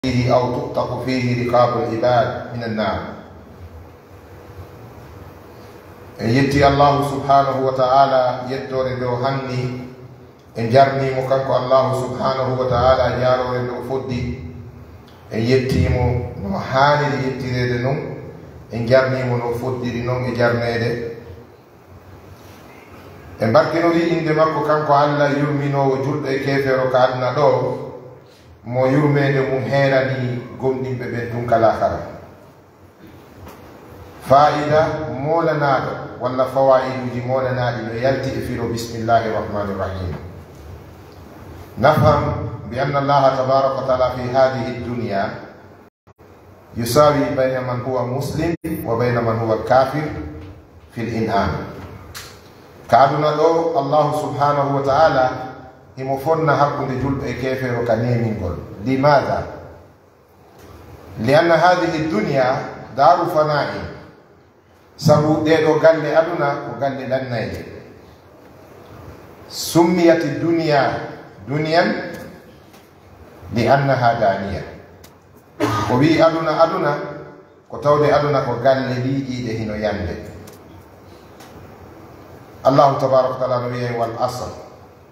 فيه أو تؤتق فيه رقاب العباد من النار. يتي الله سبحانه وتعالى يدور دو هني إن جرني مكانك الله سبحانه وتعالى جارو دو فدي إن يتي مو حاني يتي دنو إن جرني مو فدي دنو إن جرني دي إن بركنو دي إن دمكو كانكو الله يرمينو وجود كيفيرو كادنا دو mo yurmede mum heerani gomɗinɓe ɓen tun kala kara faida molanaɗo walla fawaiduji molanaɗi no yalti e firo bismillahi irrahmani irrahim. nafham bi anna allaha tabaraka wa taala fi hadihi dunya yusawi bayna man huwa muslim wa bayna man huwa kafir fi l-in'am. kaaduna ɗo allahu subhanahu wa taala imo fonna hakkunde julɓe e kefero ka nemingol. limadha? lianna hadihi dunya daru fana'i, sabu ɗeɗo galle aduna ko galle lannayde. summiyat dunya dunyan li annaha daniya, ko wi aduna ko tawde aduna ko galle liiƴiɗe hino yande. allahu tabaraka wa taala no wiye wal asr,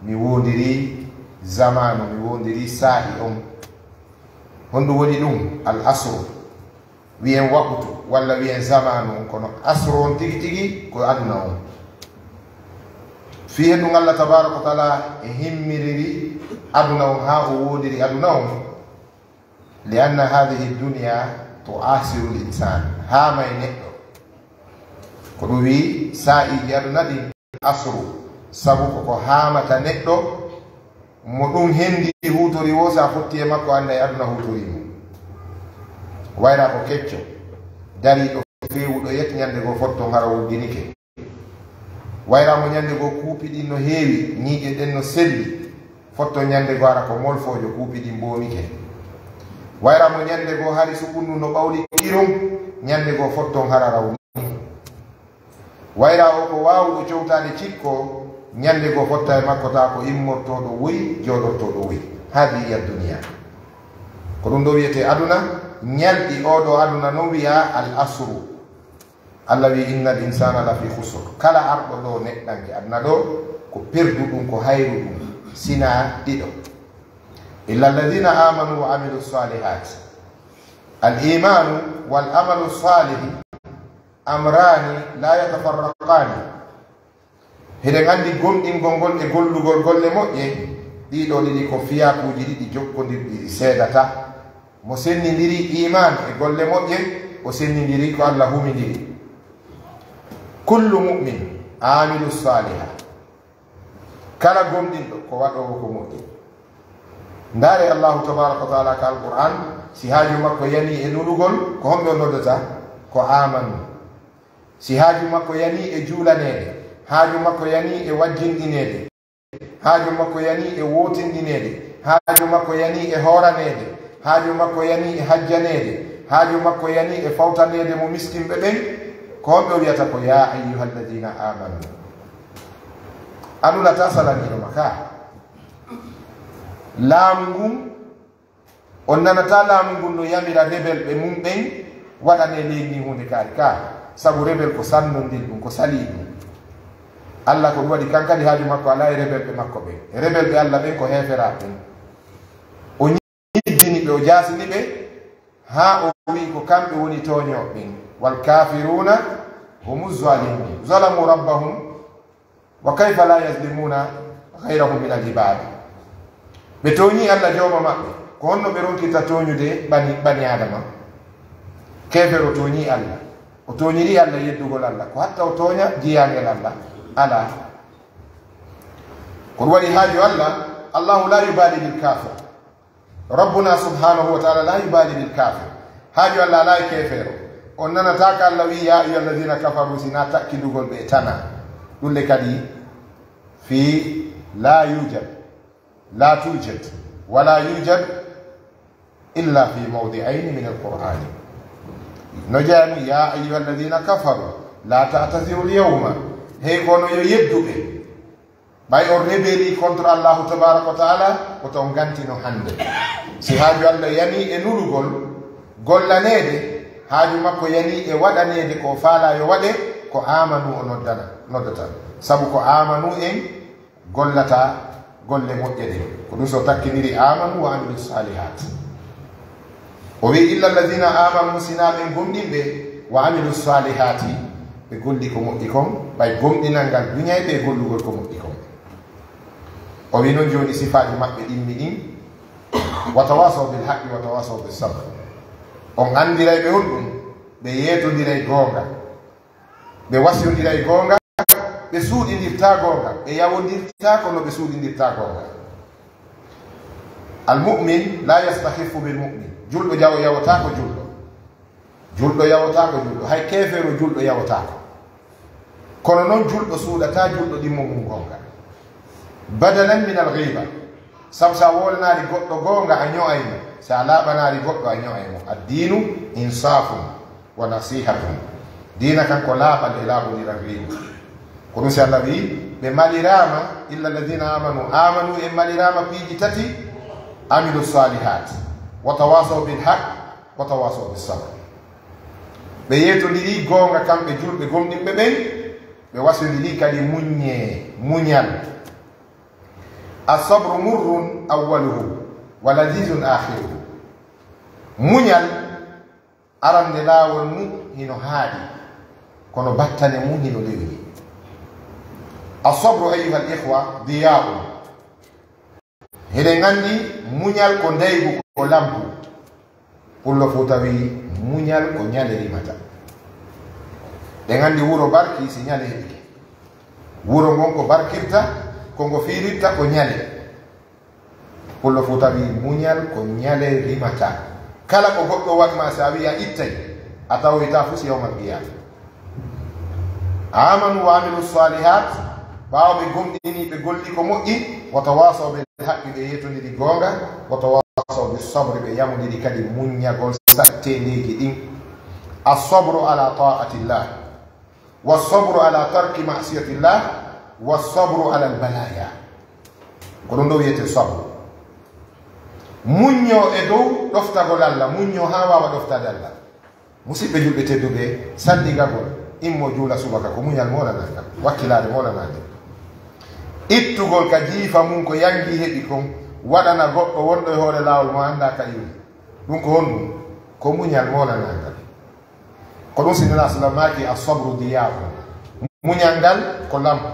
mi wondiri zamanu, mi wondiri saa'i on. honɗum woni ɗum al asru, wiyen waktu walla wiyen zamanu on, kono asru on tigi tigi ko aduna on. fi hen ɗum allah tabaraka wa taala e himmiriri aduna on ha o wondiri aduna on li anna hadihi dunya tu'asiru l insan, haamay neɗɗo. ko ɗum wi sa'iji aduna ɗin asru, sabu koko haamata neɗɗo mo ɗum hendi hutori wo sa fotti e makko anda e aduna hutori mum. wayra ko kecco dariɗo fewuɗo yet ñande go fotto hara wuddinike. wayramo ñande go kuupiɗi no heewi, ñiiƴe ɗen no selli, fotto ñande go ara ko molfojo kuupiɗi mbomike. wayramo ñande go hari sukundu no ɓawli ɗirum, ñande go fotton hara rawni. wayra o ko wawuɗo cowtade cikko, ñande go fotta e makko ta ko immortoɗo woyi joɗortoɗo woyi. hadi hiya dunia, ko ɗum ɗo wiyete aduna. ñalɗi oɗo aduna no wiya al asru. allah wi inna l insana la fi khusr, kala arɗo ɗo neɗɗanke aduna ɗo ko perdu ɗum, ko hayru ɗum, sina ɗiɗo. illa alladina amanu wa amilu salihat. al imanu wal amalu salihi amrani la yatafarraqani. heɗen andi gomɗingol ngol e gollugol golle moƴƴe, ɗiɗo ɗiɗi ko fiyakuji ɗiɗi jokkodirɗi, ɗi seedata. mo sennidiri iman e golle moƴƴe, o sennidiri ko allah humidiri. kullu mu'min amilu saliha, kala gomɗinɗo ko waɗowo ko moƴƴi. ndaare allahu tabaraka wa taala ka alquran, si haaju makko yani e nulugol, ko homɓe o noddata ko amanu. si haaju makko yani e juulanede, haaju makko yani e wajjinɗinede, haaju makko yani e wotinɗinede, haaju makko yani e horanede, haaju makko yani e hajjanede, haaju makko yani e fawtanede mo miskinɓe ɓen, ko honɓe o wiyata ko ya ayyuha alladina amanu. aduna ta salaniɗoma ka laamu ngun, on nanata laamu ngun no yamira rebel ɓe mum ɓen waɗane leydi hunde kaari ka, sabu rebel ko sannodin ɗum, ko sali ɗum. allah ko ɗum waɗi kankadi haaju makko ala e rebel ɓe makko ɓen. e rebel ɓe allah ɓen ko hefera ɓen. o ñiddini ɓe, o jasini ɓe, ha o wi ko kamɓe woni toño ɓen. wal kafiruna hum zalimun zalamu rabbahum wa kayfa la yazlimuna gayrahum min al ibad. ɓe toñi allah jowma maɓɓe, ko honno ɓe ronkirta toñude bani adama. kefer o toñi allah, o toñiri allah yeddugol allah, ko hatta o toña jiyangel allah ala. ko ɗum waɗi haaju allah, allahu la yubali bil kafir. rabbuna subhanahu wa taala la yubali bil kafir. haaju allah ala e kefero. on nanata ka allah wi ya ayuha alladina kafaru, sina takkidugol ɓe tana. ɗulle kadi fi la yujad, la tujad wala yujad illa fi mawdi'aini min alqur'ani. no jaami ya ayuha alladina kafaru la ta'tasiru lyawma, hey kono yo yedduɓe bay o rebeli contre Allah tabaraka wa taala o to gantino hande si haaju Allah yani e nulugol gollanede haaju makko yani e waɗanede ko faala yo waɗe ko amanu o noddata sabu ko amanu en gollata golle moƴƴe ɗe ko ɗum so takkiniri amanu wa amilu salihat o wi illa alladina amanu sinaɓe gomɗinɓe wa amilu salihati ɓe golli ko moƴƴi kon ɓay gomɗinal ngal duñay ɓe gollugol ko moƴƴi kon o wi noon joni sifaji maɓɓe ɗimmi ɗin wa tawasaw bil haqqi wa tawasaw bis sabr on andiray ɓe on ɗum ɓe yeetodiray goonga ɓe wasiyodiray goonga ɓe suuɗidirta goonga ɓe yawodirta kono ɓe suuɗidirta goonga almumin la yastahifu bilmumin julɗo jawo yawotako julɗo yawotako julɗo hay kefero julɗo yawotako kono noon julɗo suuɗata julɗo ɗimmo mum goonga badalan min alghiba sabu sa wolanaari goɗɗo goonga a ño'aymo sa laaɓanaari goɗɗo a ño'aymo addinu insafum wa nasihatum dina kanko laaɓal e laaɓodira ghiba ko ɗum si Allah wi ɓe malirama illa alladina amanu e malirama piiji tati amilu salihat wa tawasaw bil haq wa tawasaw bis sabr ɓe yeetodiri goonga kamɓe julɓe gomɗinɓe ɓen ɓe wasodiri kadi muñal asabru murrun awwaluhu wa ladizun akhiruhu muñal arande laawol mum hino haaɗi kono battane mum hino lewni asabru ayuha al ihwa diyaun heɗen andi muñal ko ndeygu ko lampu pullo fo tawi muñal ko ñale rimata ɗen andi wuro barki si ñale heɓike wuro ngon ko barkirta kongo fiiritta ko ñale pullo fo tawi muñal ko ñale rimata kala ko goɗɗo waɗma sa wi a ittay a tawoyta fu si yawmal qiyama amanu wa amilu salihat ɓaawo ɓe gomɗini ɓe golli ko moƴƴi wa tawasaw ɓe haqqi ɓe yetodiri goonga wa tawasaw bis sabri ɓe yamodiri kadi muññagol sattendeji ɗin asabru ala taatillah wasabru ala tarki masiyatillah wasabru ala albalaya ko ɗum ɗo wiyete sabru muñño e dow ɗoftagol Allah muñño ha wawa ɗoftade Allah musidɓe julɓe tedduɓe sandigagol immo juula subaka ko muñal molanaka wakkilade molanade ittugol ka jiifa mum ko yangi heɓi kon waɗana goɗɗo wonɗo e hoore laawol mo annda ka iwi ɗum ko honɗum ko muñal molanakal ko ɗum sinala sallam maki asabru diyafu muñal ngal ko lampu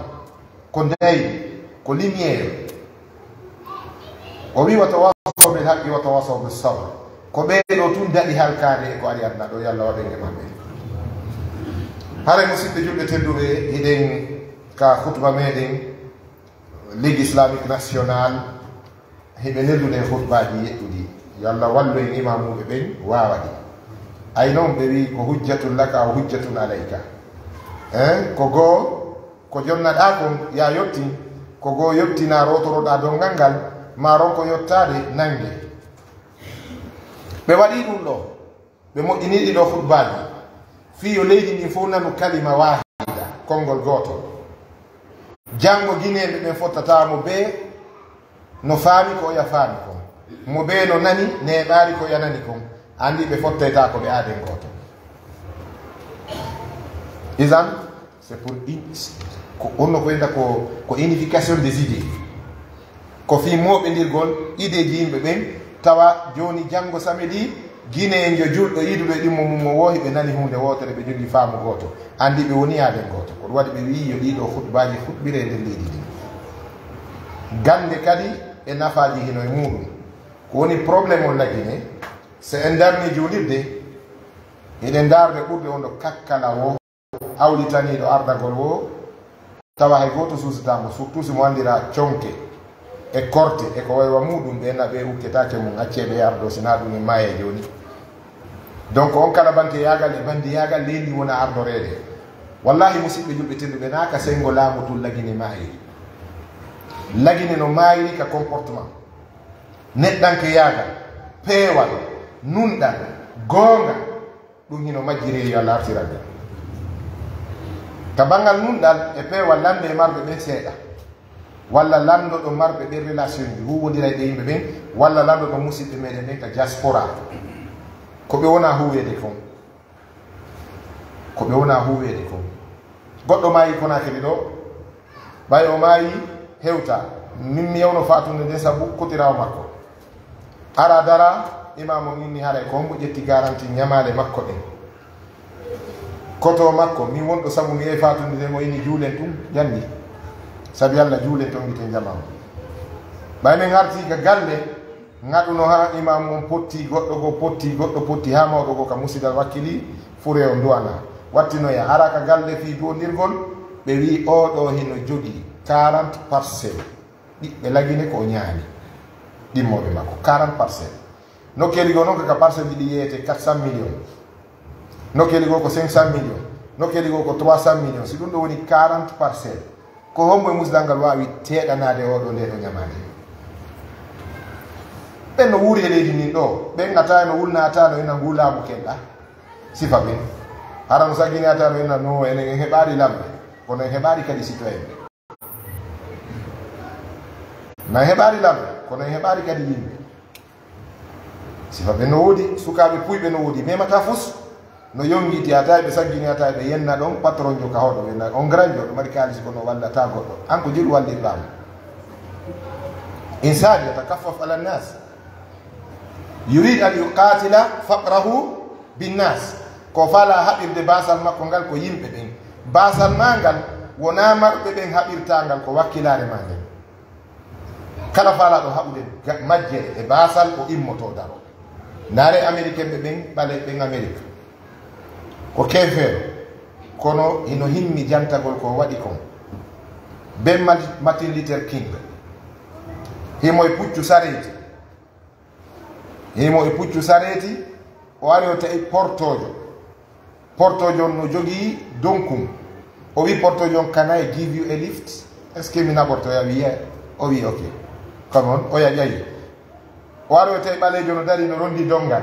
ko ndeydi ko lumiére o wi wa tawasaw bil haqqi wa tawasaw bis sabr ko ɓeeɗo tun daɗi halkade e ko ari adna ɗo yallah waɗenge maɓɓe hare musidɓe julɓe tedduɓe hiɗen ka hutba meɗen ligue islamique national heɓe neldude hutbaji yeɗɗuɗi yo Allah wallu en imamuɓe ɓen wawaɗi ay noon ɓe wi ko hujjatun laka o hujjatun alayka ko goo ko jonnaɗa kon ya yetti ko goo yettina rotoroɗa dongal ngal ma ronko yettade nangue ɓe waɗi ɗum ɗo ɓe moƴƴiniɗi ɗo hutbaji fi yo leydi ndi fof nanu kalima wahida konngol goto janngo guineɓe ɓen fottatamo be no faami ko oya faami kon mo be no nani neɓaari ko yanani kon andi ɓe fottayta ko ɓe aaden goto isan c'est pour ko onno ko wiyata ko unification des idées ko fi moɓedirgol idée ji yimɓe ɓen tawa joni janngo samedi guinéen yo julɗo yiduɗo e ɗimmo mum o wohi ɓe nani hunde wotere ɓe jogui faamu goto andi ɓe woni yaaden goto koɗum waɗi ɓe wi yo ɗiɗo hutbaji huɗɓire e nder leydi ndi gande kadi e nafaji hino e muɗum ko woni probléme o lagine so en darni julirde eɗen darde ɓurde on ɗo kakkala o awlitaniɗo ardagol o tawa hay goto susatamo surtout somo andira conke e korte e ko waywa muɗum ɓe naɓe ukketake mum acceɓe ardo sina ɗum e maye joni donc on kala bante yagal e bandi yagal leydi wona ardorede wallahi musidɓe julɓe tedduɓe naka sengo laamu tul lagine mayiri lagine no mayiri ka comportement neɗɗanke yagal peewal nunɗan goonga ɗum hino majjiri yo Allah artiraga ka bangal nunɗal e peewal lande e marɓe ɓe seeɗa walla landoɗo marɓe ɓe relation ji huwodira e yimɓe ɓen walla landoɗo musidɓe meɗen ɓen ka diaspora ko ɓe wona huwede fon ko ɓe wona huwede fon goɗɗo maayi Conakry ɗo ɓay o maayi hewta min mi yewno fatunde nden sabu kotirawo makko ara dara imam o inni haɗa ko hombo ƴetti garanti ñamale makko ɗen koto makko min wonɗo sabu mi yehi fatunde nden mo inni juulen ɗum janni sabi Allah juulen to gite jamama ɓay min arti ka galle gaɗuno ha imam on potti goɗɗo potti ha mawɗo go ka musidal wakkili fure o duwana wattinoya ara ka galle fi jondirgol ɓe wi oɗo hino jogui 40 parcelle ɓiɓɓe lagine ko ñaani ɗimmoɓe makko 40 parcelle nokkeli go noon kaka parcelle ɗiɗi yeyete 400 millions nokkeli go ko 500 millions nokkeli go ko 300 millions si ɗum ɗo woni 40 parcelle ko hombo e musdal ngal wawi teɗanade oɗo nde ɗo ñamade ɓen no wuuri e leydi nin ɗo ɓen ata no wulnatano ena ngu laamu kenɗa sifa ɓen hara no saggini atano ena no enen en heɓari lamɓe kono en heɓari kadi citoyen ɓe na heɓari lamɓe kono en heɓari kadi yimɓe sifa ɓe no woodi sukaɓe puyɓe no woodi memata fus no yongiti ata ɓe saggini ata ɓe yenna ɗon patron jo ka hoɗo ɓe on granjo ɗo mari kalisi kono wallata goɗɗo an ko jiɗu wallirɗama insani yatakaffaf ala nnas yurid an yuqatila faqrahu binnas ko fala haɓirde basal makko ngal ko yimɓe ɓen basal ma ngal wona marɓe ɓen haɓirta ngal ko wakkilare ma ngel kala falaɗo haɓude majjere e basal o immoto daro ndaare américain ɓe ɓen ɓale ɓen amérique ko kefeero kono hino himmi jantagol ko waɗi kon ben Martin Luther King himo e puccu sareti o ari o tawi portojo no jogii donkum o wi portojo on can I give you a lift est ce que mi naɓorto ya wi o wi ok comme on o ƴaƴayi o ari o tawi ɓalejo no dari no rondi dongal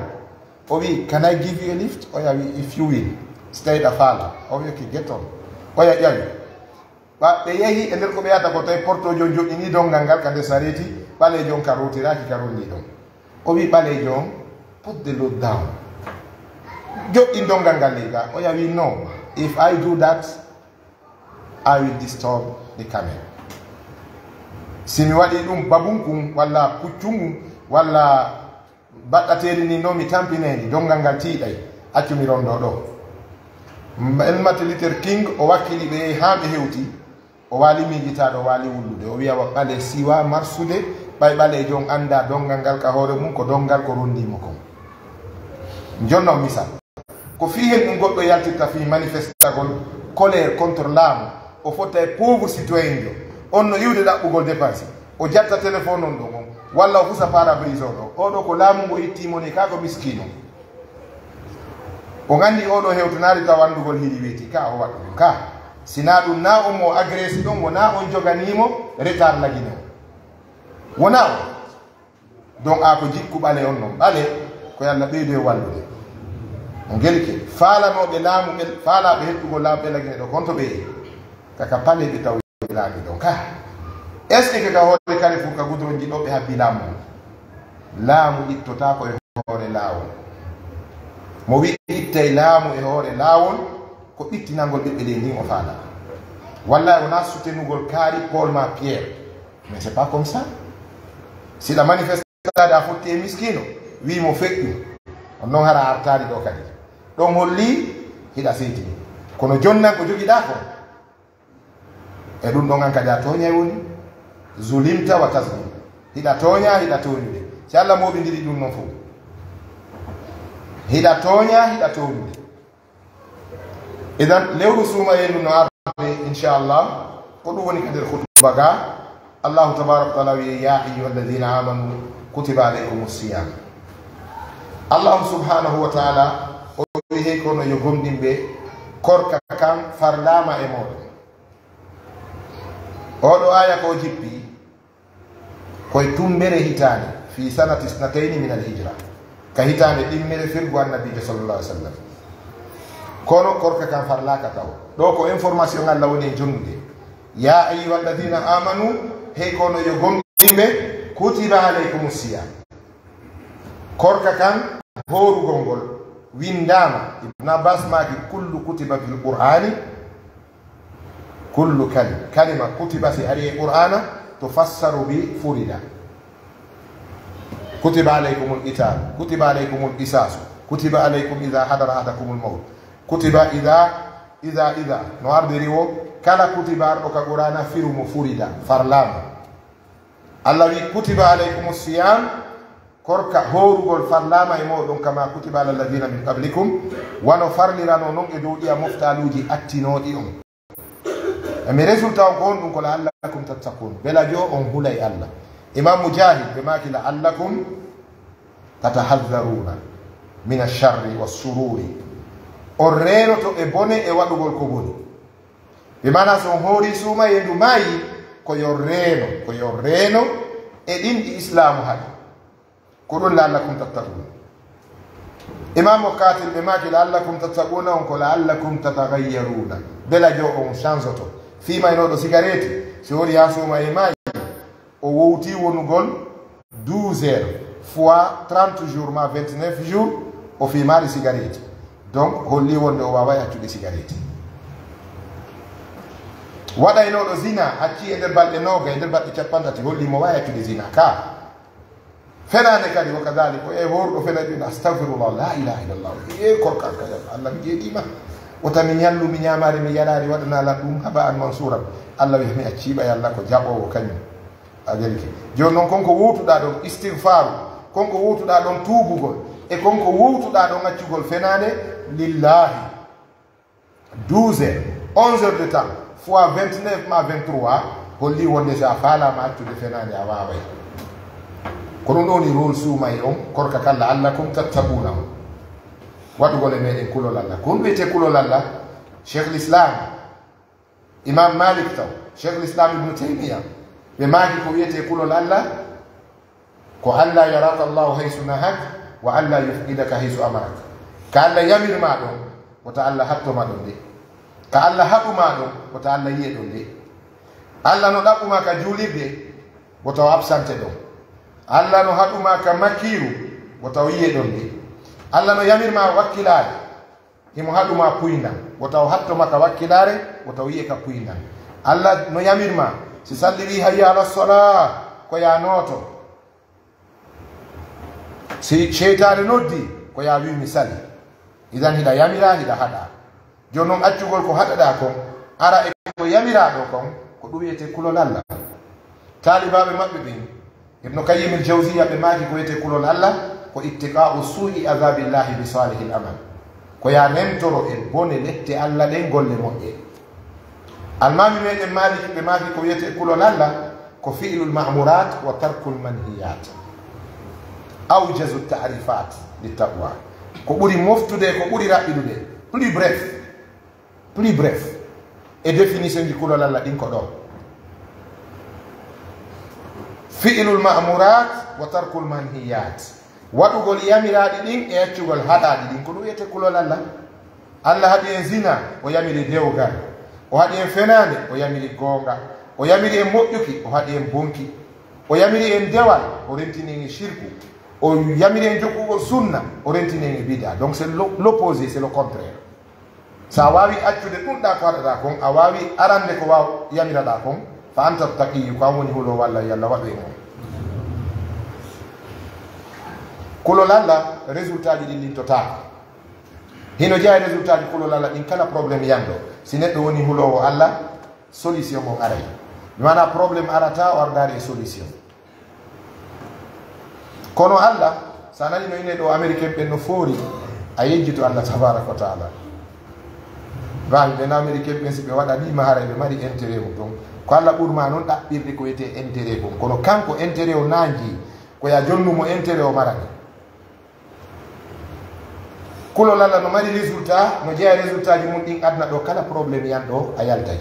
o wi can I give you a lift o yawi if you will so tawi ɗa faala o wi ok get on o ƴaƴawi ɓe yehi e nder ko ɓe yata ko tawi portojo joƴƴini dongal ngal ka nde sareti ɓalejo on ka rotiraki ka rondi ɗon o wi ɓalejo on put the load down joƴƴin dongal ngal liga o yawi no if I do that I will disturb the camel simi waɗi ɗum babunkum walla puccumum walla baɗɗateri ni no mi tampinedi dongal ngal tiiɗay accumi rondo ɗo en Martin Luther King o wakkili ɓe ha ɓe hewti o wali miijitaɗo o wali wullude o wiya ɓale siwa marsude ɓay ɓalejo on anda dongal ngal ka hoore mum ko dongal ko rondimo kon jonnon misal ko fi hen ɗum goɗɗo yaltirta fi manifestagol colère contre laamu o fotta e pauvre citoyen jo on no iwde ɗaɓɓugol dépense o jatta téléphone on ɗo on walla o fusa parabrise o ɗo oɗo ko laamu ngo ittimoni ka ko miskino o gandi oɗo hewtanari taw wandugol hiɗi weeti ka o waɗa ɗum ka sina ɗum na on mo agresse ɗon wona on joganimo retard lagine o wona o donc a ko jikku ɓale on noon ɓale ko yallah ɓeydo e wallude o gelke falanoɓe laamu ɓe faalaɓe hettugol laamu ɓe lagine ɗo konto ɓe kaka paleɓe taw laami ɗon ka est ce que kaka hoore kare fof ka goudron ji ɗo ɓe habbi laamu laamu ittota ko e hoore laawol mo wi ittay laamu e hoore laawol ko ɓittinangol ɓiɓɓe ɗe ndin o faala wallahi wona soutenugol kaari Paul ma Pierre mais c'est pas comme ça siɗa manifestade a fotti e miskino wimo feƴƴu on noon hara artari ɗo kadi ɗon holli hiɗa seytini kono jonnan ko jogiɗa ko e ɗum ɗon an kadi a toña woni zulimta wa taslim hiɗa toña hiɗa toñude si Allah moɓidiri ɗum noon fof hiɗa toña hiɗa toñude idan lewru suuma yendu no arde inchallah ko ɗum woni kadir khutba ga allahu tabaraka wa taala wiye ya ayuha alladina amanu kutiba alaykum siyam allahu subhanahu wa taala o wi hey kono yo gomɗinɓe korka kam farlama e moɗon oɗo aya ko jippi koye tumbere hitande fi sanati snatayni min alhijra ka hitande ɗimmere firgu annabijo sallallah alih w sallam kono korka kam farlaka taw ɗo ko information Allah woni e jonnude ya ayuha alladina amanu kono yo gonɗimɓe kutiba alaykum siyam korka kan horugol ngol windama Ibn Abbas maki kullu kutiba fil qur'ani kullu kalima kutiba fi al-qur'ana tufassaru bi furida kutiba alaykum al-qital kutiba alaykum al-qisas kutiba alaykum idha hadara ahadakum al-maut kutiba idha no ardiriwo kala kutiba arɗo ka qur'ana firumo furida farlama Allah wi kutiba alaykum as-siyam korka horugol farlama e moɗon kama kutiba ala alladina min qablikum wano farlirano non e dow ɗiya moftaluji attinoɗi on emi résultat on ko on ɗum ko la'allakum tattakun bela jo on hulay Allah imam mujahid ɓe maki la'allakum tatahadharuna min alsharri wassururi on renoto e bone e waɗugol ko boni ɓe mana so on hoori suuma yendu maayi koyo reeno e ɗinɗi islamu haɗi ko ɗum la'allakum tattakun imam katil ɓe maki la'allakum tattakuna on ko la'allakum tatagayyaruna bela jo on change oto fimaynoɗo cigarette si woni ha suuma e maayi o wowti wonugol 12 heures fois 30 jours ma 29 jours o fimaari cigarette donc holli wonde o wawa accude cigarette waɗaynoɗo zina acci e nder balɗe noga e nder balɗe capantati holli mo wawi accude zina ka fenande kadi wo kadalik o e horɗo fenaɗin astahfirullah la ilaha illallah e korkan kadi Allah mi jeeɗima o tami ñallu mi ñamari mi yaɗari waɗana lan ɗum haɓa an mansura Allah wi mi acciɓa yallah ko jaɓowo kañum a welke joni noon konko wutuɗa ɗon istighfaru konko wutuɗa ɗon tuubugol e konko wutuɗa ɗon accugol fenade lillahi 12 heures 11 heures de temps fois 29 ma 23 holli wonde sa falama accude fenade a waway ko ɗum ɗoni rôle suumay on korka kalla allakum tattabuna on waɗugol e meɗen kulol Allah ko ɗum wiyete kulol Allah cheikh l'islam imam malik taw cheikh l'islam ibnu taymiya ɓe maaki ko wiyete kulol Allah ko alla yaraka allahu haysu nahak wa alla yufqidaka haysu amarak ka Allah yamirma ɗon wota Allah hattoma ɗon de ka Allah haɓuma ɗon wota Allah yiye ɗon de Allah no ɗaɓɓuma ka juulirde wotaw absante ɗon Allah no haɗuma ka makkiru wotaw yiye ɗon de Allah no yamirma wakkilare himo haɗuma puynan wotaw hattoma ka wakkilare wotaw yiye ka puynan Allah no yamirma si salli wi hayya ala sola ko ya noto si cheytane noddi ko ya wi mi sali idan hiɗa yamira hiɗa haɗa joni noon accugol ko haɗaɗa kon ara e ko yamiraɗo kon ko ɗum wiyete kulol Allah talibaɓe maɓɓe ɓen ibnu kayyim il jawsiya ɓe maaki ko wiyete kulol Allah ko ittiqa'u su'i azabillahi bi salihil amal ko ya nemtoro e bone lette Allah ɗen golle moƴƴe almami meɗen maliki ɓe maaki ko wiyete kulol Allah ko fi'lul ma'murat wa tarkul manhiyat awjazu ta'rifat littaqwa ko ɓuri moftude ko ɓuri raɓɓiɗude plus bref e définition ji kulol Allah ɗin ko ɗo fi'lul ma'murat wa tarkul manhiyat waɗugol yamiraɗi ɗin e accugol haɗaɗi ɗin ko ɗum wiyete kulol Allah Allah haɗi en zina o yamiri dewgal o haɗi en fenade o yamiri gonga o yamiri en moƴƴuki o haɗi en bonki o yamiri en dewal o rentini en shirku o yamiri en jokkugol sunna o rentini en bida donc c'est l'opposé c'est le contraire sa wawi accude ɗumɗa ko haɗaɗa kon a wawi arande ko waw yamiraɗa kon fa anta taqiyu ko an woni huulo walla yallah waɗu e on kulol Allah résultat ji ɗin lintotako hino jeeya résultat ji kulol Allah ɗin kala probléme yando si neɗɗo woni hulowo Allah solution on aray mana probléme arata o ardari e solution kono Allah sa nani no ine ɗo américain ɓen no foori a yejjito Allah tabaraka wa taala wawi ɓen américain ɓen si ɓe waɗanima haray ɓe mari intérêt mum donc ko Allah ɓurma noon ɗaɓɓirde ko wiyete intérêt mum kono kanko intérêt o nanji koya jonnumo intérêt o marani kulol Allah no mari résultat no jeeya résultat ji mum ɗin adna ɗo kala probléme yan ɗo a yaltay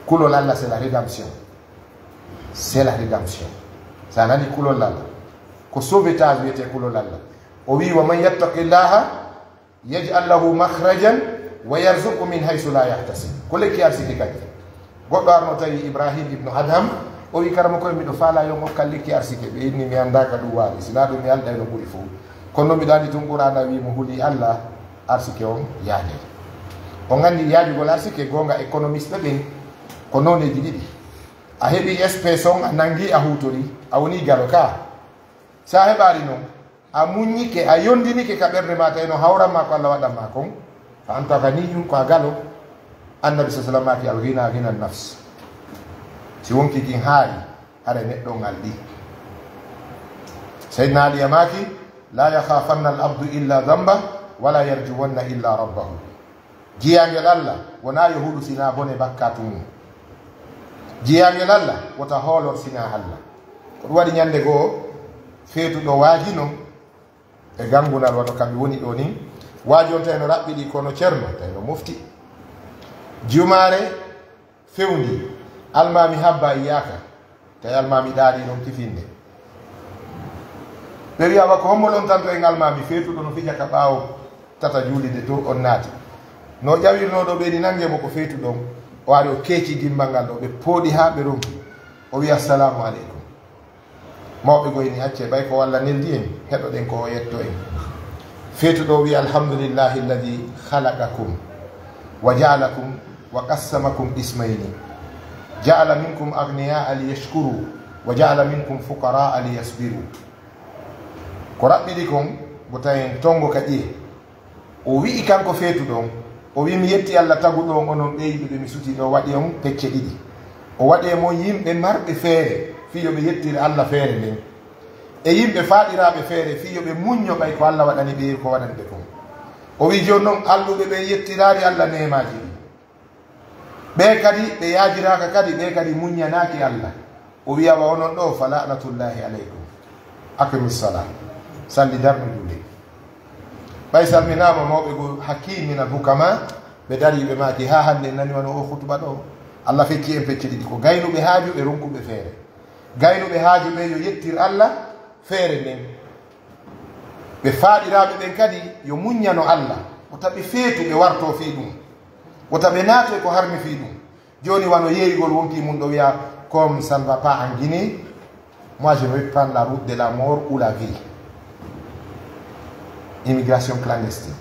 kulol Allah c'est la rédemption sa nani kulol Allah ko sauvetage wiyete kulol Allah o wi wa man yattaqillaha yaj'al lahu makhrajan wa yarzuqu min haythu la yahtasib ko lekki arsiki kadi goɗɗo arno tawi Ibrahim ibnu Adham o wi karama koye miɗo faala yo mo kalliki arsike ɓe inni mi andaka ɗum waali sina ɗum mi alɗa no ɓuri fof kono miɗo andi tun Qur'ana wimo huuli Allah arsike on yaade o gandi yaajugol arsike gonga économiste ɓen ko noneji ɗiɗi a heɓi espèce on a nangi a hutori a woni galo ka sa heɓari noon a muñike a yondinike ka ɓerde ma tawi no hawranma ko Allah waɗanma kon fa anta ganiyum ko a galo annabi sa sallam maki al ghina ghina nafs si wonki kin haari hara neɗɗo ngal ɗi sayyidina ali yamaki la yakhafanna al abdu illa dhanba wala yarjuwanna illa rabbahu jiyangel Allah wona yo huɗu sina bone bakkatu mum jiyangel Allah wota hoolor sina Allah ko ɗum waɗi ñande goo feetuɗo waajino e gangunal wato kamɓe woni ɗo ni waaji on tawi no raɓɓiɗi kono ceerno tawi no mofti jumare fewndi almami habba iyaka tawi almami ɗaaɗi ɗon kifinde ɓe wiyama ko hommolon tanto en almami feetuɗo no fija ka ɓaawo tata juulide dow on naati no ƴawirnoɗo ɓeydi nangemo ko feetuɗon o ari o keeci gimbal ngal ɗo ɓe pooɗi ha ɓe ronki o wi assalamu aleykum mawɓe goyni acce ɓay ko walla neldi en heɗoɗen ko yetto en feetuɗo wi alhamdulillahi alladi halaqakum wa jaalakum wa qassamakum ismayni jaala minkum agniyaa liyashkuru wa jaala minkum fuqaraa liyasbiru ko raɓɓiɗi kon bo tawi tongo ka ƴee o wi'i kanko feetuɗon o wi mi yetti Allah taguɗon onon ɓeyɗo ɓe mi suti ɗo waɗi on pecce ɗiɗi o waɗe mo yimɓe marɓe feere fiyoɓe yettira Allah feere nden e yimɓe faaɗiraɓe feere fiyoɓe muñño ɓay ko Allah waɗani ɓe ko waɗani ɓe kon o wi joni noon alluɓe ɓe yettirari Allah nemaji ɗi ɓe kadi ɓe yaajiraka kadi ɓe kadi muññanaki Allah o wiyawa onon ɗo fa lanatullahi aleykum aqimissalam salli darno juuɗe ɓay salminama mawɓe go hakkimina hukama ɓe dariɓe maki ha hande nani wano o hutuba ɗo Allah fekki en pecce ɗiɗi ko gaynuɓe haaju ɓe ronkuɓe feere gaynuɓe haaju ɓe yo yettir Allah feere nden ɓe faaɗiraɓe ɓen kadi yo muññano Allah wota ɓe feetu ɓe warto fi ɗum wota ɓe naate ko harmi fi ɗum joni wano yeeyigol wonki mum ɗo wiya comme ça ne va pas en Guinée moi je vais prendre la route de la mort ou la vie immigration clandestine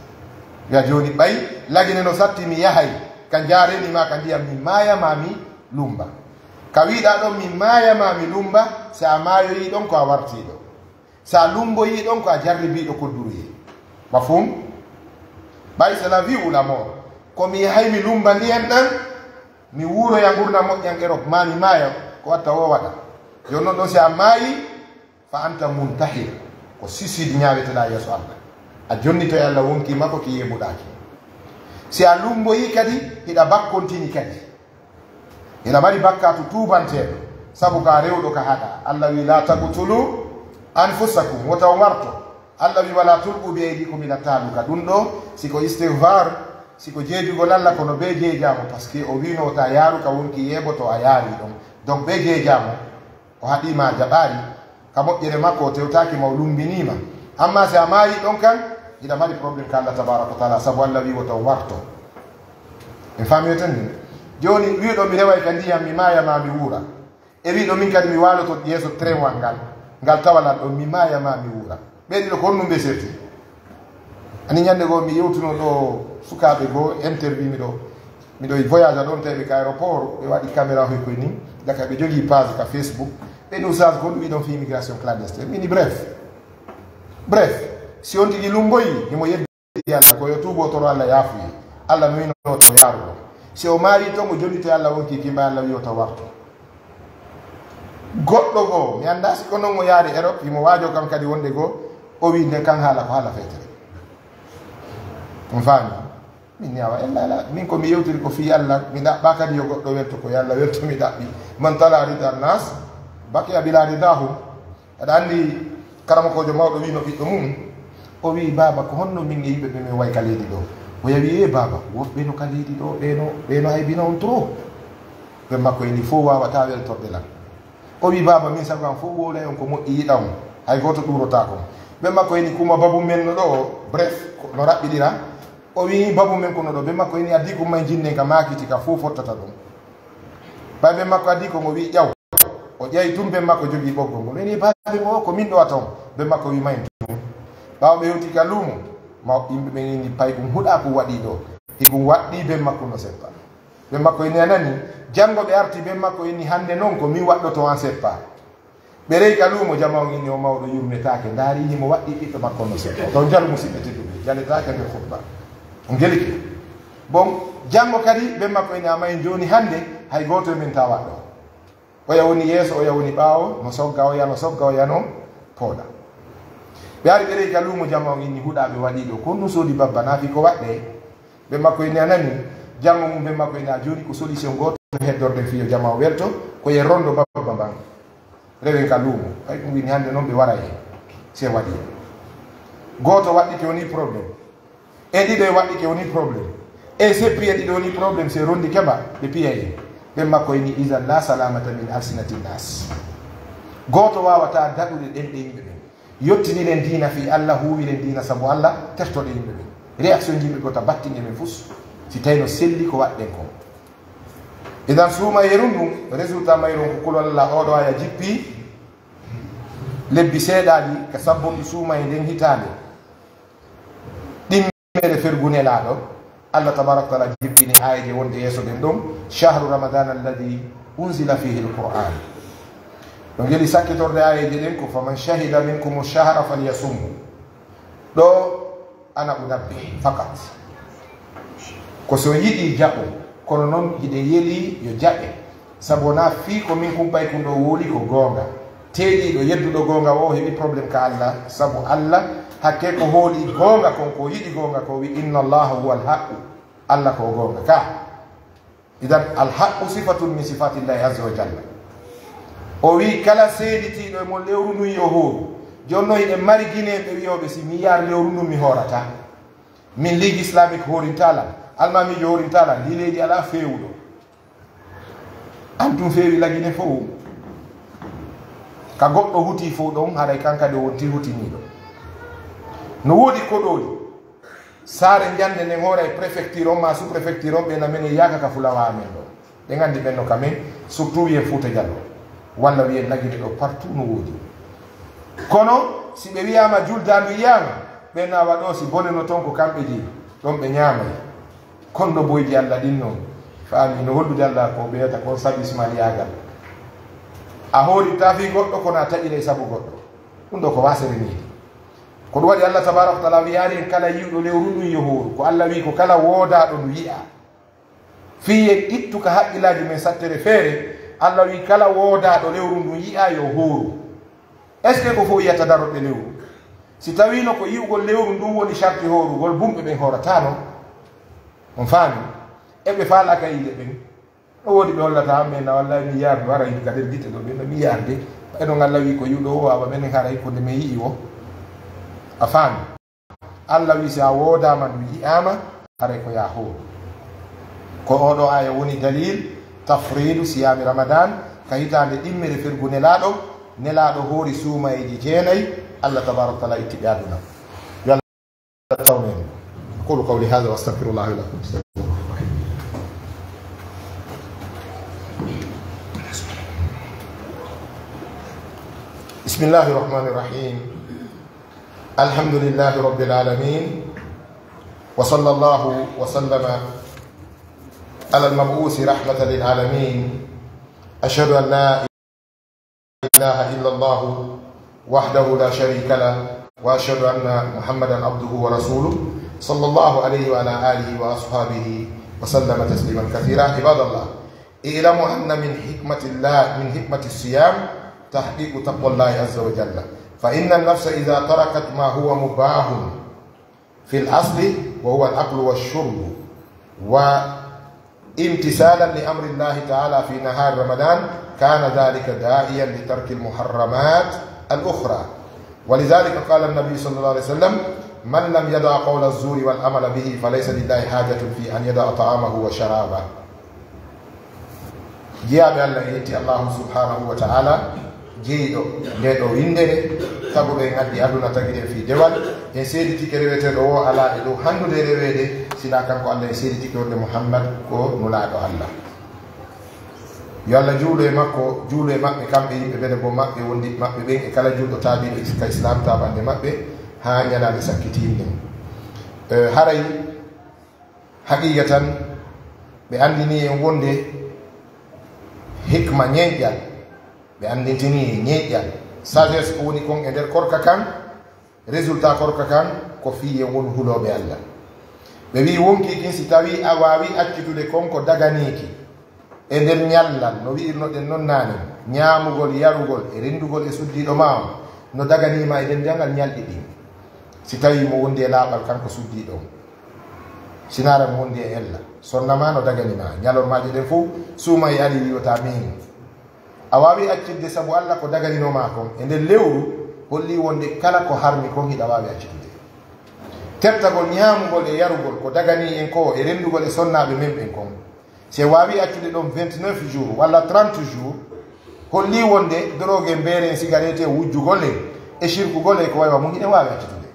wiya joni ɓay lagine no satti mi yahay ka jarenima ka ndiyam mi mayamami lumba ka wiɗa ɗon mi mayamami lumba so a maayoyi ɗon ko a wartiɗo sa lumboyi ɗon ko a jarribiɗo kodduruye mafhum ɓay c'est la vie ou la mort komi yahay mi lumba ndiyan ɗan mi wuuroya gurna moƴƴan Europe ma mi maaya ko watta o waɗa joni noon ɗon si a maayi fa anta muntahir ko suicide ñaweteɗa yeeso Allah a jonnito e Allah wonki makko ki yeɓuɗaki si a lumboyi kadi hiɗa bakkontini kadi hiɗa mari bakkatu tubanteɗo saabu ka rewɗo ka haɗa Allah wi la taqtulu anfusakum wota o marto Allah wi wala tulɓu bi aydikum ila taluka ɗum ɗo siko istighfar siko jeejugol Allah kono be jeejamo par ce que o wino ta yaaru ka wonki yeɓoto a yaari ɗon donc be jeejamo o haɗima jaɓari ka moƴƴere makko o tewtaki ma o lumbinima amma si a maayi ɗon kan hiɗa mari probléme ka Allah tabaraka wa taala saabu Allah wi woto warto en fami tan ni joni wiɗo mi reway ka ndiyam mi mayama mi wuura e wiɗo min kadi mi waloto yeeso trainwal ngal tawalan ɗo mi mayama mi wuura ɓeɗiɗo ko honnum ɓe serti ani ñande goo mi yewtuno ɗo sukaɓe goo interview miɗo voyage ɗon tawi ka aéroport ɓe waɗi caméra hoy koye ni daka ɓe jogui page ka Facebook ɓe usage ko ɗum wiɗon fi immigration clandestine mini bref si on tigi lumboyi himo yeddi Allah ko yo tuubo toro Allah yaafuyi Allah no winoto yaaruɗo si o maari ton o jonnito Allah wonki kimba Allah wiyota warto goɗɗo goo mi annda siko noon o yaari Europe himo waajo kam kadi wonde goo o wi nde kan haala ko haala feetere on faami min niawa ella min komi yewtiri ko fi Allah mi ɗaɓɓa kadi yo goɗɗo welto ko Allah welto mi ɗaɓɓi man tala rida nas baqiya bila ridahum aɗa anndi karamakojo mawɗo wino ɓiɗɗo mum o wi baba ko honno min e yimɓe ɓe min way ka leydi ɗo o yawi e baba woɓɓe no ka leydi ɗo ɓeno aybina on trop ɓe makko eni fof wawata weltorɗe lan o wi baba min sago am fof wowlay on ko moƴƴi yiɗa on hay goto ɗurota kon ɓe makko eni kuma babu men no ɗo bref no raɓɓiɗira o wi babu men kono ɗo ɓe makko eni addi kumma jinnen ka makiti ka fof fottata ɗum babe makko adi ko mo wi ƴaw o ƴeewi tum be makko jogii ɓoggol ngol woni babe mo ko min ɗo atom be makko wi mayn tum ɓaawo ɓe yewti ka luumo ma yimɓe ɓe ini pay ɗum huɗa ko waɗi ɗo hiɗum waɗɗi be makko no seppa be makko ini anani janngo ɓe arti be makko ini hannde noon ko min waɗɗoto an seppa ɓe rewi ka luumo jama o inni o mawɗo yurmetake ndaari himo waɗɗi ɓiɗɗo makko no seppa ɗon jalu musidɓe tedduɓe jaletake nder khutba o geliki bon janngo kadi ɓe makko ini amayi joni hannde hay goto e min ta waɗɗo oya woni yeeso oya woni ɓaawo no sogga o yano pooɗa ɓe ari ɓe rewi ka luumo jama o inni huɗaɓe waɗi ɗo kon no soodi babba naafi ko waɗɗe ɓe makko ini anani janngo mum ɓe makko ini a joni ko solution goto heddorde fiyo jama o welto koye rondo babba mban rewen ka luumo ay ɗum wini hannde noon ɓe wara hen se waɗi goto waɗɗike woni probléme e ɗiɗo e waɗɗike woni probléme e seppi e ɗiɗo woni probléme se rondi keɓa ɓe piya hen ɓen makko ini isan la salamata min alsinati nnas goto wawata daɗude ɗenɗe yimɓe ɓen yottiniɗen dina fi allah huwiren dina saabu allah tertoɗe yimɓe ɓen réaction yimɓe gota battine men fus si tawi no selli ko waɗɗen ko idan suuma yerum ɗum résultat mayron ko kulol allah oɗo aya jippi lebbi seeɗaji ka sabbonɗi suuma e nden hitande ɗimmere fergunelaɗo allah tabaraka taala jippini ayaji wonde yeeso ɗen ɗon chahru ramadan alladi unzila fihi lquran ɗo geli sakkitorde ayaji ɗen ko faman shahida minkum chahra falyasumhu ɗo ana unabbi fakat ko so yiɗi jaɓo kono noon hiɗe yeeli yo jaɓe sabu wona fii ko min kumpay kum ɗo wooli ko goonga teeɗiɗo yedduɗo goonga o heɓi probléme ka allah sabu allah hakke ko hooli goonga kon ko yiɗi goonga ko wi inna allaha huwa alhaqu allah ko goonga ka idan alhaqu sifatun min sifatillahi azza wa jalla o wi kala seeɗitiɗo e mon lewru ndun yo hooru joni noon hiɗen mari guineɓe wiyoɓe si mi yiyar lewru ndun mi hoorata min ligue islamique hoorintala almamijo horintala ndi leydi ala fewuɗo an tum feewi lagine fof ka goɗɗo huti fof ɗon haɗay kankade wonti hutiniɗo no woodi koɗoli saare jande nden hoora e préfecture on ma sous préfecture on ɓena men e yaka ka fulawa amen ɗo ɓe gandi ɓenno kamen surtout wiyen Fouta Diallo walla wiyen lagine ɗo partout no woodi kono si ɓe wiyama juldandu yiyama ɓe nawa ɗo si boneno toon ko kamɓe jeeyi ɗon ɓe ñamay kondo boyji allah ɗin noon faami no hollude allah ko ɓeyata kon sabismal yagal a hooritta fi goɗɗo kono a taƴire sabu goɗɗo ɗum ɗo ko wasere niidi ko ɗum waɗi allah tabaraka taala wiyani en kala yiwɗo lewru ɗum yo hooru ko allah wi ko kala woodaɗo ndu yiya fiye ittu ka haqqillaji men sattere feere allah wi kala woodaɗo lewru ndu yiya yo hooru est ce que ko fof yiyata daroɗɗe lewru si tawino ko yiwgol lewru ndun woni charti hoorugol bumɓe ɓen hooratano on faami eɓe faalaka yiide ɓen ɗo woodi ɓe hollata men walla mi yarde wara yiɗi kader gite ɗo ɓen mi yarde ɓeɗo Allah wi ko yuɗo o wawa ɓen haray ko nde mi yii o a faami Allah wi si a woodama ɗum yi'ama haray ko ya hoo ko oɗo aya woni dalil tafridu siyami ramadan ka hitande ɗimmere fergu nelaɗo hoori suumayeji jeenayi Allah tabaraka taala itti ɓe aduna yo Allah tawnen أقول قولي هذا وأستغفر الله لكم. بسم الله الرحمن الرحيم الحمد لله رب العالمين وصلى الله وسلم على المبعوث رحمة للعالمين أشهد أن لا إله إلا الله وحده لا شريك له وأشهد أن محمدا عبده ورسوله صلى الله عليه وعلى آله وأصحابه وسلم تسليما كثيرا. عباد الله اعلموا أن من حكمة الصيام تحقيق تقوى الله عز وجل، فإن النفس إذا تركت ما هو مباح في الأصل وهو الأكل والشرب وامتثالا لأمر الله تعالى في نهار رمضان كان ذلك داعيا لترك المحرمات الأخرى. ولذلك قال النبي صلى الله عليه وسلم من لم يدع قول الزور والعمل به فليس لله حاجة في أن يدع طعامه وشرابه. جاء الله يأتي الله سبحانه وتعالى جيدو ندو ويندere tabu be ngadi aduna tagire fi dewal e seediti ke rewete do ala e do handude rewede sila kanko Allah e seediti ke wonde Muhammad ko nulaado Allah. yo Allah juulo e makko juulo e maɓɓe kamɓe yimɓe ɓene bo maɓɓe wondi maɓɓe ɓen e kala juulɗo taabiɗo ka islam tabande maɓɓe ha ñalade sakkitinde haray haqiqa tan ɓe andini en wonde hikma ñeƴƴal ɓe andintini e ñeƴƴal sagesse ko woni kon e nder korka kan résultat korka kan ko fiye won huloɓe Allah ɓe wi wonki kin si tawi a wawi accitude kon ko daganiki e nder ñallal no wi'irnoɗen noon nane ñamugol yarugol e rendugol e suddiɗo ma o no daganima e dendagal ñalɗi ɗin si tawi mo wondi e laaɓal kanko suddiɗo sinara mo wondi e ella sonnama no daganima ñalormaji ɗen fof suuma e ari wiwata min a wawi accitde saabu Allah ko daganinoma kon e nder lewru holli wonde kala ko harmi kon hiɗa wawi accitude tertagol ñamugol e yarugol ko dagani en ko e rendugol e sonnaɓe men ɓen kon si wawi accude ɗon 29 jours walla 30 jours holli wonde drogue mbere en cigarette e wujjugol e shirkugol e ko waywa mum hiɗen wawi accitude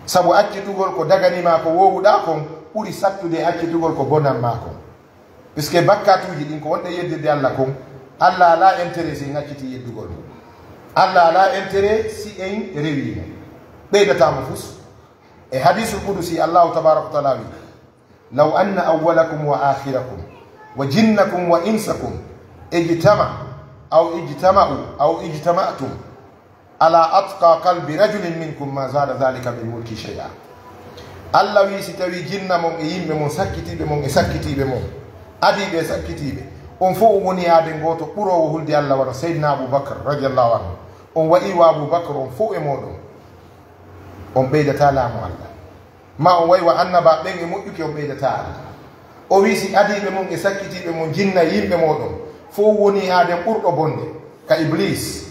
saabu accitugol ko daganima ko wowuɗa kon ɓuuri sattude e accitugol ko bonanma kon puisque bakkatuji ɗin ko wonɗe yeddide Allah kon Allah ala intérêt si en acciti yeddugol Allah ala intérêt si en rewimo ɓeydatamo fus e hadisul qudusi Allahu tabaraka wa taala wi law anna awwalakum wa akhirakum wa jinnakum wa insakum ijtama'tum ala atqa qalbi rajulin minkum ma zada dhalika bil mulki shay'a Allah wi si tawi jinna mon e yimɓe mon sakkitiɓe mon e sakkitiɓe mon adiɓe e sakkitiɓe on fof woni yaade goto ɓurowo hulde Allah wona seydina Aboubacre radiallahu anhu on waɗi wa Aboubacre on fof e moɗon on ɓeydata laamu Allah ma on waywa annaba ɓen e moƴƴuki on ɓeydata Allah o wi si adiɓe mon e sakkitiɓe mon jinna yimɓe moɗon fof woni yaade ɓurɗo bonde ka iblis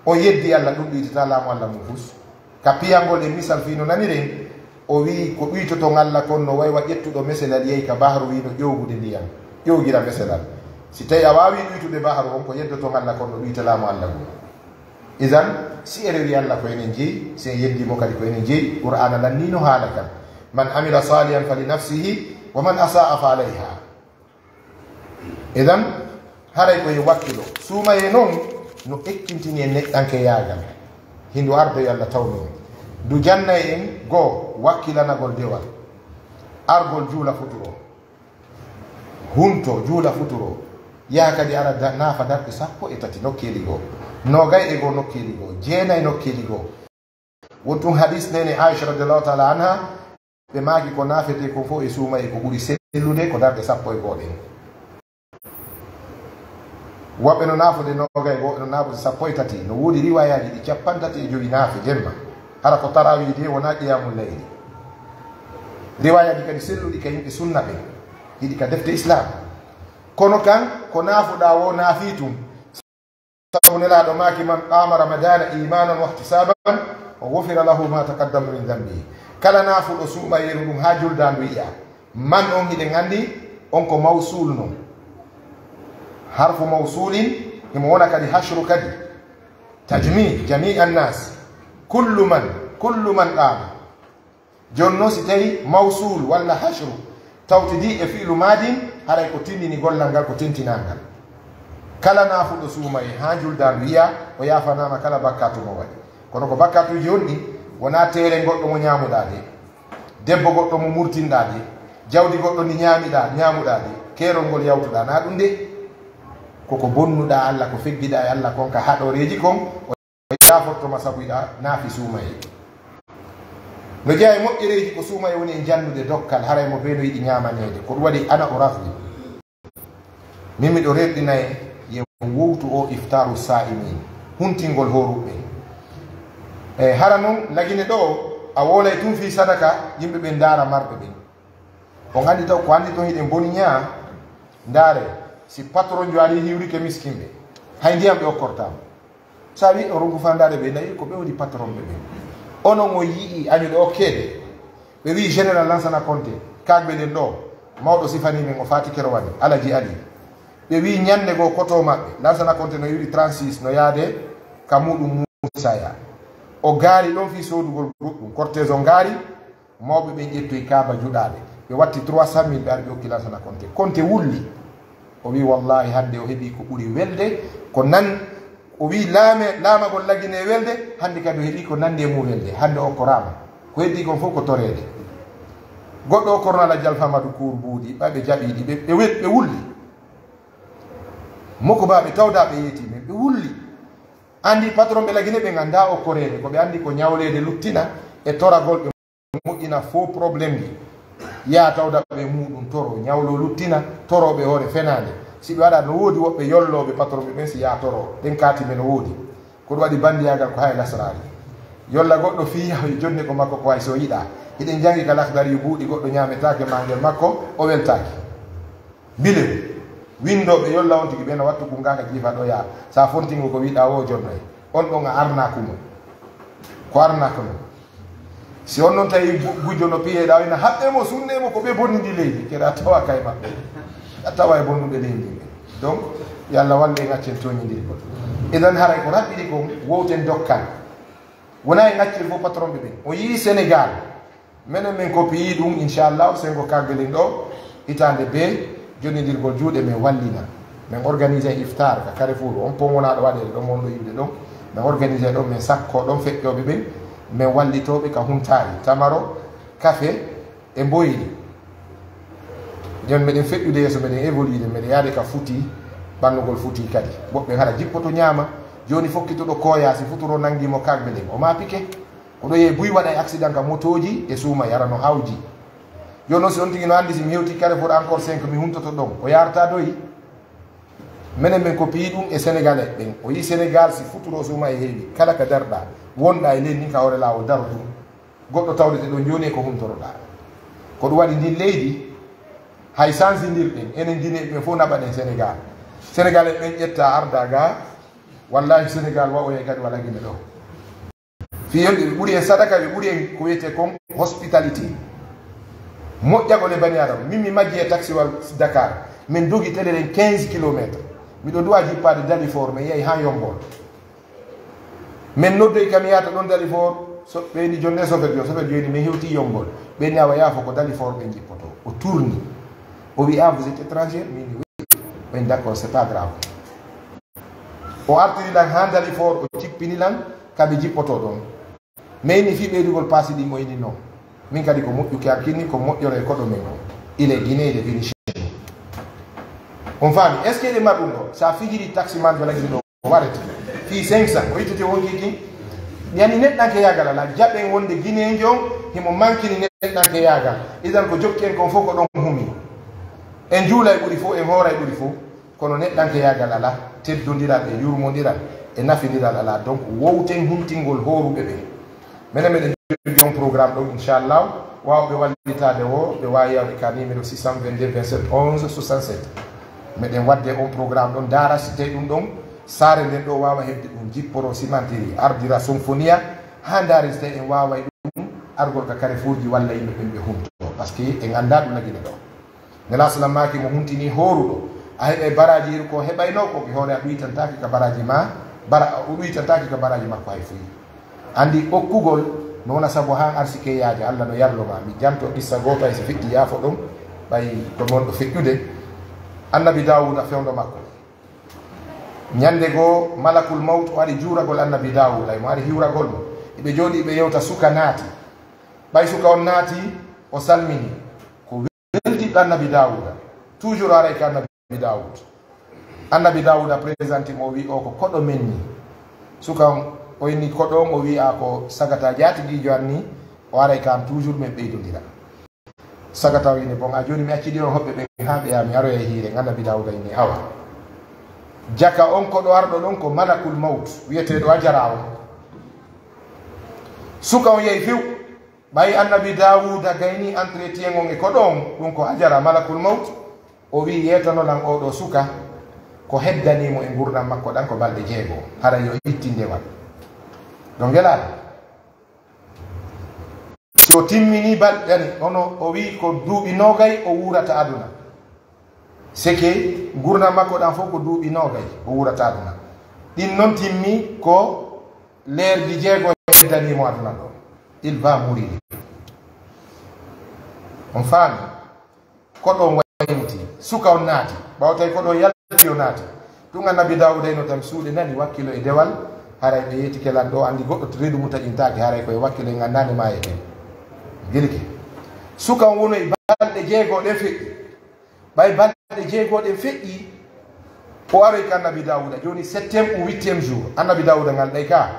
on yeddi Allah ɗum ɗuytata laamu Allah mum fus ka piyangol e misal fino naniren o wi ko ɗuytoton Allah kon no waywa ƴettuɗo meselal yehi ka bahru wino ƴowgude ndiyam ƴowgira meselal si tawi a wawi ɗuytude bahru on ko yeddoton Allah kon no ɗuyta laamu Allah mum idan si ere wi Allah ko enen jeeyi si en yeddimo kadi ko enen jeeyi qur'ana lannino haala kan man amila salihan fali nafsihi wa man asa'a fa alayha idan haray koye wakkilo suumaye noon no ekkintini en neɗɗanke yaagal hindu arda yo Allah tawno du janna en goo wakkilanagol dewal argol juula futuro hunto juula futuro yaha kadi ara naafa darɗe 13 nokkeli goo nogay e goo nokkeli goo jeenayi nokkeli goo wontum hadis nene Aisha radiallahu taala anha ɓe maaki ko naafete ko fof e suuma e ko ɓuri sellude ko darɗe 10 e gooɗen woɓɓe no naafude nogay woɓɓe no naafude 13 no woodi riwayaji ɗi 35 naafe jemma hara ko tarawide wona qiyamul layli riwayaji kadi selluɗi ka yimɓe sunna ɓe hiɗi ka defte islam kono kan ko naafuɗa wo naafi tum sabu nelaɗo maaki man qama ramadana imanan wa ihtisaban o wofira lahu ma taqaddama min dambihi kala naafuɗo suuɓa yeru ɗum ha juldandu yiya man on hiɗen andi on ko mawsul noon harfu mawsulin imo wona kadi hashru kadi tajmi jami annas kullu man qama jonno si tawi mawsul walla hashru tawtidi e fi'lu madin haray ko tindini gollal ngal ko tentinangal kala naafuɗo suuma e ha juldandu yiya o yafanama kala bakkatu mo waɗi kono ko bakkatuji on ɗi wona teere goɗɗo mo ñamuɗa de debbo goɗɗo mo murtinɗa de jawdi goɗɗo ndi ñamuɗa de keerol ngol yawtuɗa na ɗum de koko bonnuɗa Allah ko feggiɗa e Allah kon ka haɗoreji kon o yafortoma sabu yiɗa naafi suumaye no jeeya e moƴƴereji ko suumaye woni e jannude dokkal haray mo beeno yiɗi ñamanede ko ɗum waɗi ana o rafdi min miɗo reɗɗinaye ye wowtu o iftaru sa'imin huntingol horuɓe e hara noon lagine ɗo a wolay tun fi sadaka yimɓe ɓe ndaara marɓe ɓen on andi taw ko andi toon hiɗen boni ñaa ndaare si patron jo ari hiwrike miskinɓe hay ndiyam ɓe okkortama sa wi o rongu fandade ɓe nayi ko ɓe woni patron ɓe ɓen onon o yii añuɗe okkede ɓe wi général Lansana Conté kagɓe ɗen ɗo mawɗo sifani men o fati kerowani alaji ali ɓe wi ñande goo koto maɓɓe Lansana Conté no yuri 36 no yaade ka muɗum Musaya o gaari ɗon fi sodugol goɗɗum cortège o gaari mawɓe ɓen ƴettoy kaaba juɗaɓe ɓe watti 300 000 ɓe ari ɓe hokki Lansana Conté Conté wulli o wi wallahi hande o heɓi ko ɓuri welde ko nan o wi laamagol lagine welde hande kadi o heɓi ko nandi e mum welde hande o korama ko heddi kon fof ko torede goɗɗo o kornala jalfamadou kour buuɗi ɓaɓe jaɓiɗi ɓe wulli moko ba ɓe tawda ɓe yeeti men ɓe wulli andi patron ɓe lagine ɓe ganda o korede ko ɓe andi ko ñawlede luttina e toragol ɓe moƴƴina faux probléme ɗi ya tawda ɓe muɗum toro ñawlo luttina toroɓe hoore fenade si ɓe waɗa no woodi woɓɓe yolloɓe patron ɓe ɓen si ya toro ɗen katime no woodi koɗo waɗi bandiyagal ko hay lasrari yolla goɗɗo fiya jonde ko makko ko way so yiɗa eɗen jangi ka lakdari buuɗi goɗɗo ñametake mangel makko o weltaki bilew windoɓe yolla on tigi ɓena wattu gungaka jiifa ɗo yaa sa fontingo ko wiɗa o jonnoy on ɗon a arnakumo ko arnaka mum si on noon tawi gujjo no piyeɗa ina haɓɓemo sunnemo ko ɓe bonnidi leydi keɗa tawa kay maɓɓe a tawa e bonnuɓe leydi ɓe donc yo Allah walle en accen toñidirgol eɗen haray ko raɓɓiɗi ko wowten dokkan wona e gaccel fof patron ɓe ɓen o yii Sénégal minen min ko piyi ɗum inchallah sengo kaggelen ɗo hitande be jonidirgol juuɗe min wallina min organisé iftar ka Carrefour on pon wonaɗo waɗede ɗon wonɗo yimɓe ɗon min organisé ɗon min sakko ɗon feƴƴoɓe ɓen min wallitoɓe ka huntari tamaro café e mboyri joni meɗen feƴƴude yeeso meɗen évoluide meɗen yaade ka fuuti ɓannugol fuuti kadi woɓɓe haɗa jippoto ñaama joni fokkitoɗo koyasi futuro nanguimo kagɓe ɗen o ma piqué koɗo yeehi buy waɗa e accident ka motoji e suuma yara no awji joni noon si on tigi no andi si mi hewti Carrefour encore 5 mi huntoto ɗon o yarata doyi minen min ko piyi ɗum e sénégalais ɓen o yi Sénégal si futuro suuma e heewi kala ka darɗa wonɗa e leydi ni ka hoore lawol daro ɗum goɗɗo tawdete ɗon joni e ko huntoroɗa ko ɗum waɗi ndin leydi hay sansidirɗen enen guineɓe ɓen fof naɓaɗen Sénégal sénégalais ɓen ƴetta arda ga wallahi Sénégal wawoye kadi waɗa guine ɗo fiyonɓe ɓe ɓuuri en sadaka ɓe ɓuuri en ko wiyete kon hospitalité moƴƴagol e bani adama min mi majji e taxiwal Dakar min dogi teleɗen 15 kilométres miɗo duwa jippade Dalifort mi yeehi ha Yombol min noddoy kam yahata ɗon Dalifort so ɓeyni jonde sofet joni min hewti Yombol ɓeyni awa yaafo ko Dalifort ɓe jippoto o tourni o wi ah vous êtes étranger min oui ɓen d'accord c'est pas grave o artirilan ha Dalifort o cippinilan kaɓe jippoto ɗon mayni fi ɓeydugol paasi ɗi moyni noon min kadi ko moƴƴuki hakkilni ko moƴƴore koɗo men o il est guiné de vini chez on faami est ce que ɗe mar ɗum ɗo sa fijiri taxi man belagiri ɗo warete fi 500 o yittete wonkiki yani neɗɗanke yagal ala jaɓen wonde guiné jon himo mankini neɗɗanke yagal idan ko jokki en kon fof ko ɗon humi en juula e ɓuuri fof en hoora e ɓuuri fof kono neɗɗanke yagal ala teddodiral e yurmodiral e nafiniral ala donc wowten huntingol horuɓe ɓen minen meɗen jogi on programme ɗon inchallah wawɓe wallitade o ɓe wawi yawde ka numéro 622 27 11 67 meɗen wadde on programme ɗon dara si tawi ɗum ɗon saare nden ɗo wawa hebde ɗum jipporo cimenterie ardira symphonia ha daari so tawi en waway ɗum argol ka Carrefour ji walla yimɓe ɓen ɓe humto par ce que en anda ɗum lagine ɗo nela salam maki mo huntini horuɗo a heeɓe baraji yeru ko heɓayno ko ɓe hoore a ɗuytantaki ka baraji ma o ɗuytantaki ka baraji makko hay fuyi andi ɓokkugol no wona saabu ha arsike yaaji Allah no yarloma mi janto qissa goto hay so feƴƴi yaafo ɗum ɓay ko noon ɗo feƴƴude annabi Dawuda fewdo makko ñande goo malakul mawt o ari juuragol annabi Dawuda mo ari hiwragol mo eɓe jooɗi ɓe yewta suka naati ɓay suka on naati o salmini ko weltiɗɗo annabi Dawuda toujours aray ko annabi Dawuda présenté mo wi o ko koɗo men ni suka on o inni koɗo on o wi'a ko sagata jaatigijo an ni o aray kam toujours min ɓeydodira sagata o ini bon a joni mi accidi on hoɓɓe ɓen ha ɓe ya mi aroya e hiire annabi Dawuda inni awa jaka on koɗo arɗo ɗon ko malakul mawt wiyeteɗo a jara on suka on yehi few ɓayi annabi Dawuda gayni entretien on e koɗo on ɗum ko ajara malakul mawt o wi yetanolan oɗo suka ko heddanimo e gurdam makko ɗan ko balɗe 6 hara yo ittindewal ɗo gelaɗo so timmini balɗe ani ono o wi ko duuɓi 20 o wurata aduna seke gurdam makko ɗan fof ko duuɓi 20 o wurata aduna ɗin noon timmi ko leerdi 6 heddanimo aduna ɗo il va mourir on faami koɗo wayuti suka on naati bawtay ko do yalti o naati tun annabi Dawuda no tam suude nani wakkilo e dewal haray be yeti kelan do andi goddo to redu mutajintaake haray ko e wakkilo e ngandane maayete gelike suka wono e balde jeegode feƴƴi bay balde jeegode feƴƴi o aroy ka annabi Dawuda joni 7e ou 8e jour annabi Dawuda ngal day ka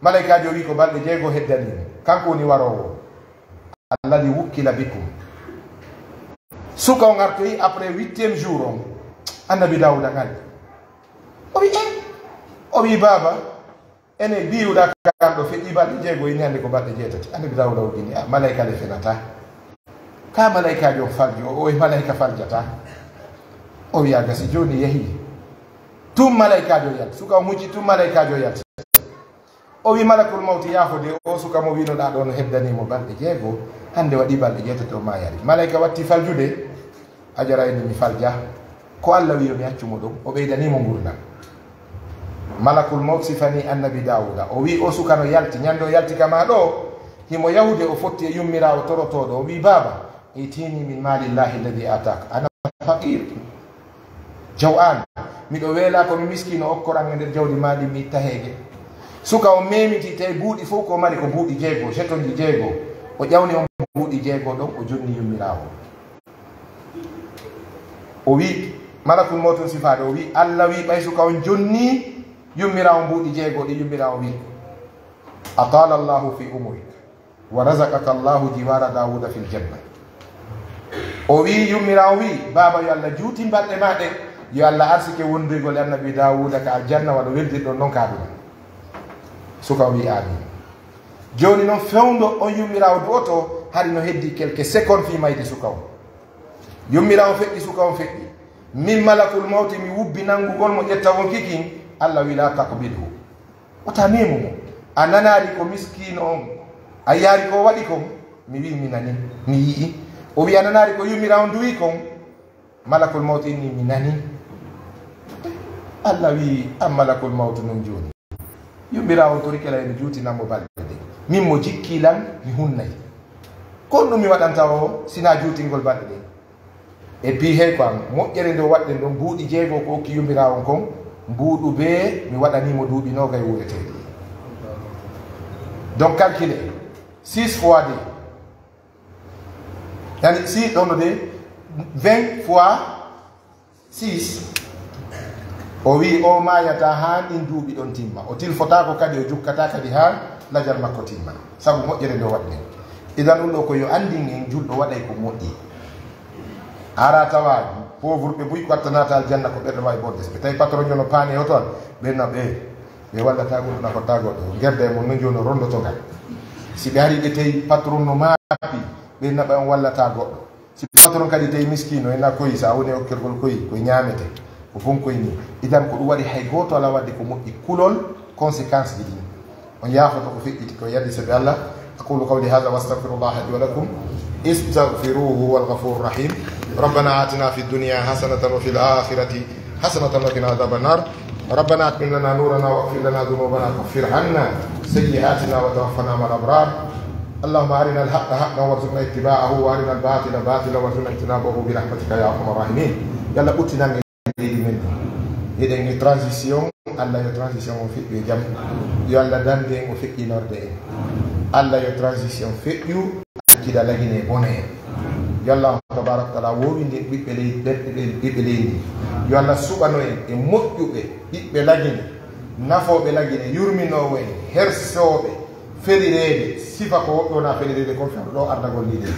malaikajo wi ko balde jeego heddani kanko woni warowo alladi wukkila bikum suka o ngartoyi après 8e jour on annabi Dawuda ngal o wi baba ene biwɗa kamɗo feƴƴi balɗe jeego ini hannde ko balɗe jeetati annabi Dawuda o gini malaika le fenata ka malaikajo falji o e malaika faljata o wiya gasi joni yeehi tum malaikajo yalti suka o mucci tum malaikajo yalti o wi malakul mawti yaahode o suka mo winoɗa ɗo no heddanimo balɗe jeego hannde waɗi balɗe jeetati o mayari malaika watti faljude a jarayni mi falja ko Allah wi yomi accumo ɗum o ɓeydanimo gurdam malakul mawt sifani annabi Dawuda o wi o suka no yalti ñande o yalti kama ɗo himo yahude o fotti e yummirawo torotoɗo o wi baba itini min malillahi alladi ataka ana faqir jaw an miɗo weela komi miskino okkoran e nder jawdi maɗi mi itta heege suka o memiti tawi buuɗi fof ko mari ko buuɗi jeego jetonji jeego o ƴawni on buuɗi jeego ɗon o jonni yummirawo o wi malakul mawt sifade o wi Allah wi ɓay suka on jonni yummirawo buuɗi jeego ɗi yummirawo wi atala Allahu fi umurik wa razaqaka Allahu jiwara Dawuda fil janna o wi yummirawo wi baba yo Allah juuti balɗe maɗe yo Allah arsike wondirgol annabi Dawuda ka aljanna waɗa weldirɗon noon ka ɗuma suka o wi amin joni noon fewndo on yummirawo duoto hari no heddi quelques secondes fi mayde suka o yummirawo feƴƴi suka on feƴƴi min malakul mawti mi wubbi nangugol mo ƴetta won kikin Allah wi la taqbidhu ota memo mo a nanari ko miskino on a yaari ko waɗi kon mi wi mi nani mi yii o wi a nanari ko yummirawo duwi kon malakul mawti inni mi nani Allah wi an malakul mawti non joni yummirawo tori kela ene juutinanmo balɗe ɗe min mo jikkilan mi hunnayi kon ɗum mi waɗanta o sina juutingol balɗe ɗe e puis hey ko am moƴƴere nde waɗɗen ɗon buuɗi jeego ko okki yummirawo kon mbuuɗu be mi waɗanimo duuɓi nogay wuureteɗi donc calculé 6 fois de yani si ɗono de 20 fois 6 o wi o mayata han ɗin duuɓi ɗon timma o tilfotako kadi o jukkata kadi han lajal makko timma saabu moƴƴere nde waɗɗen idan ɗum ɗo ko yo andin en julɗo waɗay ko moƴƴi ara tawa pauvre ɓe buy wattanata aljanna ko ɓerɗo wawi borde ɓe tawi patron jono paane o toon ɓenno ɓe wallata goɗɗo nafota goɗɗo guerde mon no joni rondotogal si ɓe ari ɓe tawi patron no maapi ɓenna ɓe on wallata goɗɗo si patron kadi tawi miskino ena koyi sa woni hokkirgol koyi koye ñamete ko fonkoye ni idan ko ɗum waɗi hay goto ala wadde ko moƴƴi kulol conséquence ji ɗin on yaafoto ko feƴƴiti ko yaddi sabi Allah aqulu qawli hada wa astaghfirullah li wa lakum استغفروه هو الغفور الرحيم ربنا آتنا في الدنيا حسنة وفي الآخرة حسنة وقنا عذاب النار ربنا أتمم لنا نورنا واغفر لنا ذنوبنا وكفر عنا سيئاتنا وتوفنا مع الأبرار اللهم أرنا الحق حقا وارزقنا اتباعه وأرنا الباطل باطلا وارزقنا اجتنابه برحمتك يا أرحم الراحمين يلا أتنا من إذن transition Allah yo transition o feƴƴu jam yo Allah dande en o feƴƴinorde en Allah yo transition feƴƴu kida lagine bone yo Allah tabarak taala wowinde ɓiɓɓe leydi ɓiɓɓe leydi yo Allah suɓano en e moƴƴuɓe ɓiɓɓe lagine nafoɓe lagine yurminowo en hersoɓe ferireɓe sifa ko woɗɗona ferirede kon feeɗo ɗo ardagol leydi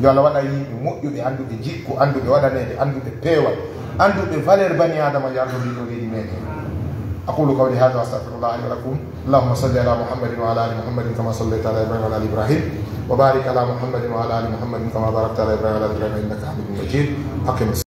yo Allah waɗa yimɓe moƴƴuɓe anduɓe jikku anduɓe waɗanede anduɓe peewal anduɓe valeur bani adama yo ardo ndiɗo leydi meɗen أقول قولي هذا وأستغفر الله لي ولكم اللهم صل على محمد وعلى آل محمد كما صليت على إبراهيم وعلى آل إبراهيم وبارك على محمد وعلى آل محمد كما باركت على إبراهيم وعلى آل إبراهيم إنك حميد مجيد أقم